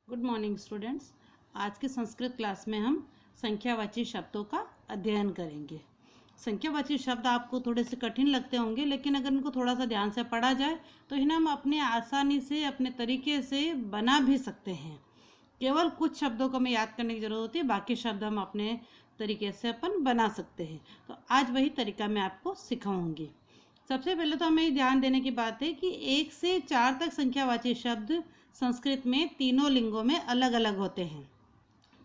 Good morning students. आज की Sanskrit class में हम संख्यावाची शब्दों का अध्ययन करेंगे। संख्यावाची शब्द आपको थोड़े से कठिन लगते होंगे, लेकिन अगर इनको थोड़ा सा ध्यान से पढ़ा जाए तो इन्हें हम अपने आसानी से अपने तरीके से बना भी सकते हैं। केवल कुछ शब्दों को हमें याद करने की ज़रूरत होती है, बाकी शब्द हम अपने तरीके से अपन बना सकते हैं। तो आज वही तरीका मैं आपको सिखाऊंगी। सबसे पहले तो हमें ध्यान देने की बात है कि 1 से 4 तक संख्यावाची शब्द संस्कृत में तीनों लिंगों में अलग अलग होते हैं।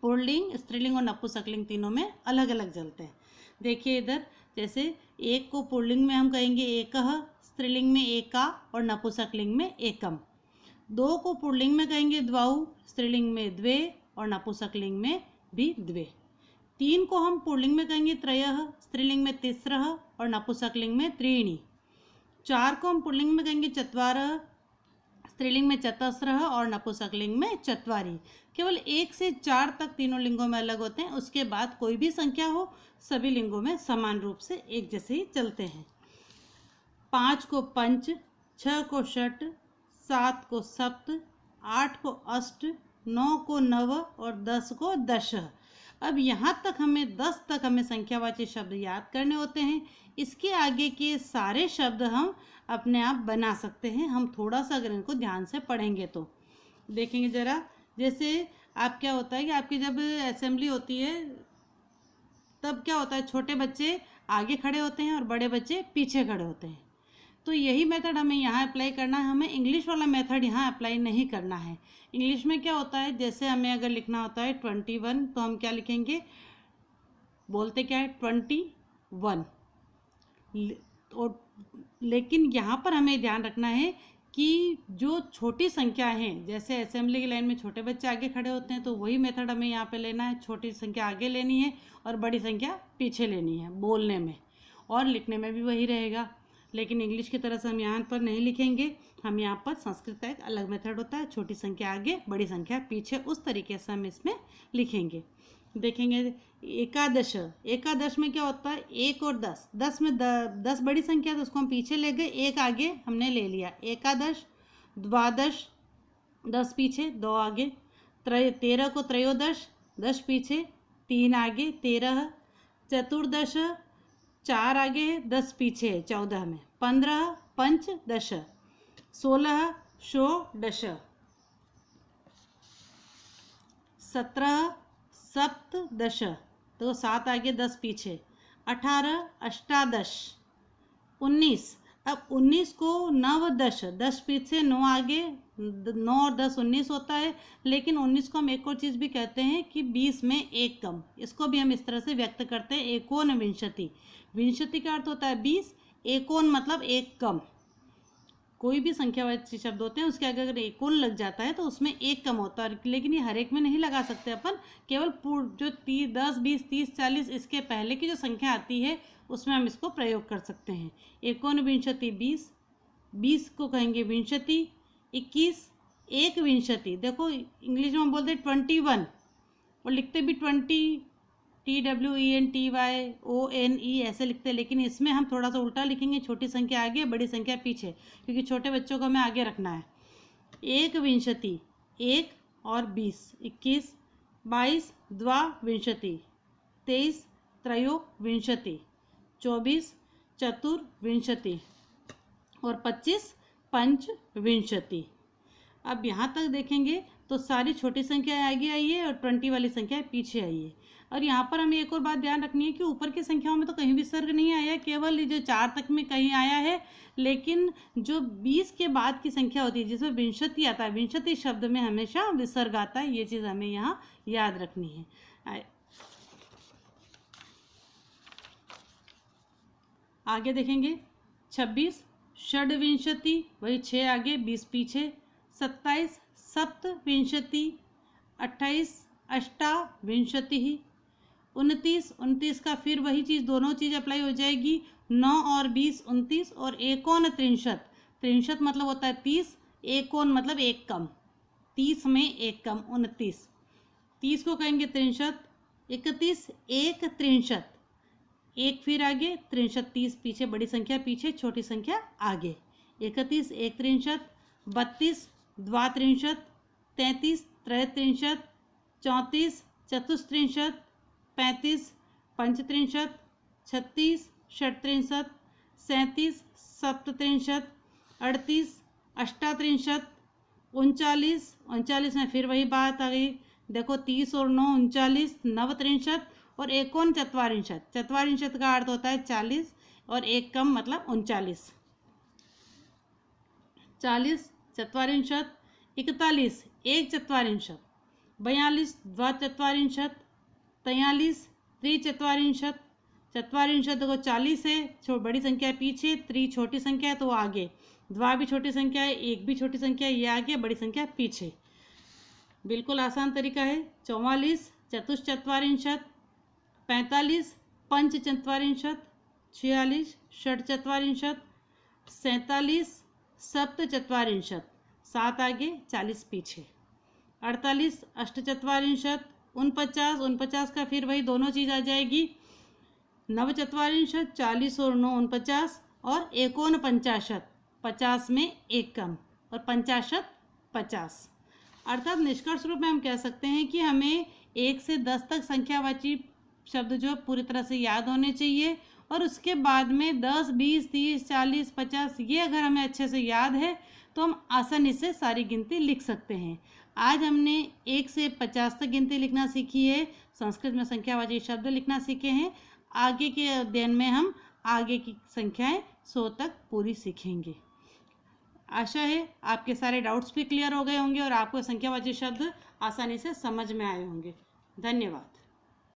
पुल्लिंग, स्त्रीलिंग और नपुंसकलिंग तीनों में अलग अलग चलते हैं। देखिए इधर, जैसे एक को पुल्लिंग में हम कहेंगे एकः, स्त्रीलिंग में एका और नपुंसकलिंग में एकम। दो को पुल्लिंग में कहेंगे द्वौ, स्त्रीलिंग में द्वे और नपुंसकलिंग में भी द्वे। तीन को हम पुल्लिंग में कहेंगे त्रयः, स्त्रीलिंग में तिस्रः और नपुंसकलिंग में त्रीणि। चार को हम पुल्लिंग में कहेंगे चत्वारः, स्त्रीलिंग में चतस्रः और नपुंसकलिंग में चत्वारि। केवल 1 से 4 तक तीनों लिंगों में अलग होते हैं। उसके बाद कोई भी संख्या हो, सभी लिंगों में समान रूप से एक जैसे ही चलते हैं। 5 को पंच, 6 को षट, 7 को सप्त, 8 को अष्ट, 9 को नव और 10 को दश। अब यहाँ तक हमें 10 तक हमें संख्यावाची शब्द याद करने होते हैं। इसके आगे के सारे शब्द हम अपने आप बना सकते हैं, हम थोड़ा सा अगर इनको ध्यान से पढ़ेंगे तो। देखेंगे ज़रा, जैसे आप क्या होता है कि आपकी जब असेंबली होती है तब क्या होता है, छोटे बच्चे आगे खड़े होते हैं और बड़े बच्चे पीछे खड़े होते हैं। तो यही मेथड हमें यहाँ अप्लाई करना है। हमें इंग्लिश वाला मेथड यहाँ अप्लाई नहीं करना है। इंग्लिश में क्या होता है, जैसे हमें अगर लिखना होता है 21, तो हम क्या लिखेंगे, बोलते क्या है 21। और लेकिन यहाँ पर हमें ध्यान रखना है कि जो छोटी संख्या हैं, जैसे असेंबली की लाइन में छोटे बच्चे आगे खड़े होते हैं, तो वही मेथड हमें यहाँ पे लेना है। छोटी संख्या आगे लेनी है और बड़ी संख्या पीछे लेनी है बोलने में, और लिखने में भी वही रहेगा। लेकिन इंग्लिश की तरह से हम यहाँ पर नहीं लिखेंगे। हम यहाँ पर संस्कृत का एक अलग मेथड होता है, छोटी संख्या आगे बड़ी संख्या पीछे, उस तरीके से हम इसमें लिखेंगे। देखेंगे एकादश, एकादश में क्या होता है 1 और 10, 10 में 10 बड़ी संख्या, तो उसको हम पीछे ले गए, एक आगे हमने ले लिया। एकादश, द्वादश 10 पीछे 2 आगे, 13 को त्रयोदश 10 पीछे 3 आगे 13, चतुर्दश 4 आगे 10 पीछे 14 में, 15 पंचदश, 16 षोडश, 17 सप्तदश, तो 7 आगे 10 पीछे, 18 अष्टादश, 19, अब 19 को नवदश, 10 पीछे 9 आगे, 9 और 10 19 होता है। लेकिन 19 को हम एक और चीज़ भी कहते हैं कि 20 में एक कम, इसको भी हम इस तरह से व्यक्त करते हैं एकोन विंशति। विंशति का अर्थ होता है 20, एकोन मतलब एक कम। कोई भी संख्यावाची शब्द होते हैं उसके आगे अगर एकोन लग जाता है तो उसमें एक कम होता है, लेकिन ये हर एक में नहीं लगा सकते अपन। केवल जो 10, 20, 30, 40 इसके पहले की जो संख्या आती है उसमें हम इसको प्रयोग कर सकते हैं। एकोन विंशति 20, 20 को कहेंगे विंशति। 21 एक विंशति, देखो इंग्लिश में हम बोलते हैं 21 और लिखते भी 20, TWENTYONE ऐसे लिखते हैं, लेकिन इसमें हम थोड़ा सा उल्टा लिखेंगे, छोटी संख्या आगे बड़ी संख्या पीछे, क्योंकि छोटे बच्चों को हमें आगे रखना है। एक विंशति 1 और 20, 21, 22 द्वाविंशति, 23 त्रयोविंशति, 24 चतुर्विंशति और 25 पंचविंशति। अब यहाँ तक देखेंगे तो सारी छोटी संख्या आगे आई है और 20 वाली संख्या पीछे आई है। और यहाँ पर हमें एक और बात ध्यान रखनी है कि ऊपर की संख्याओं में तो कहीं भी सर्ग नहीं आया, केवल जो 4 तक में कहीं आया है। लेकिन जो 20 के बाद की संख्या होती है जिसमें विंशति आता है, विंशति शब्द में हमेशा विसर्ग आता है। ये चीज़ हमें यहाँ याद रखनी है। आगे देखेंगे 26 षड्विंशति, वही 6 आगे 20 पीछे, 27 सप्तविंशति, 28 अष्टाविंशति, 29 का फिर वही चीज़, दोनों चीज़ अप्लाई हो जाएगी। 9 और 20 29 और एकोन त्रिंशत, त्रिंशत मतलब होता है 30, एकोन मतलब एक कम, 30 में एक कम 29, 30 को कहेंगे त्रिंशत। 31 एक त्रिंशत, एक फिर आगे त्रिंशत, 30 पीछे बड़ी संख्या पीछे छोटी संख्या आगे, 31 एक त्रिंशत, 32 द्वात्रिंशत, 33 त्रयत्रिंशत्, 34, चतुस्त्रिंशत्, 35, पंचत्रिंशत्, 36, षट्त्रिंशत्, 37, सप्तत्रिंशत्, 38, अष्टात्रिंशत्, 39, 39 में फिर वही बात आ गई, देखो 30 और 9 39, नवत्रिंशत् और एकोनचत्वारिंशत्। चत्वारिंशत् का अर्थ होता है 40 और एक कम मतलब 39। 40 चत्वारिंशत्, 41 एक चत्वारिंशत्, 42 द्वाचत्वारिंशत्, 43 त्रिचत्वारिंशत्। चत्वारिंशत् देखो 40 है, बड़ी संख्या है पीछे, त्रि छोटी संख्या है तो वो आगे, द्वा भी छोटी संख्या है, एक भी छोटी संख्या है, ये आगे, बड़ी संख्या पीछे। बिल्कुल आसान तरीका है। 44 चतुश्चत्वारिंशत्, 45 पंचचत्वारिंशत्, 46 षट्चत्वारिंशत्, 47 सप्तचत्वारिंशत्, 7 आगे 40 पीछे। 48 अष्टचत्वारिंशत्, 49 49 का फिर वही दोनों चीज़ आ जाएगी, नवचत्वारिंशत् 40 और 9 49 और एकोनपंचाशत् 50 में एक कम और पंचाशत् 50। अर्थात निष्कर्ष रूप में हम कह सकते हैं कि हमें 1 से 10 तक संख्यावाची शब्द जो पूरी तरह से याद होने चाहिए और उसके बाद में 10, 20, 30, 40, 50 ये अगर हमें अच्छे से याद है तो हम आसानी से सारी गिनती लिख सकते हैं। आज हमने 1 से 50 तक गिनती लिखना सीखी है, संस्कृत में संख्यावाची शब्द लिखना सीखे हैं। आगे के अध्ययन में हम आगे की संख्याएं 100 तक पूरी सीखेंगे। आशा है आपके सारे डाउट्स भी क्लियर हो गए होंगे और आपको संख्यावाची शब्द आसानी से समझ में आए होंगे। धन्यवाद।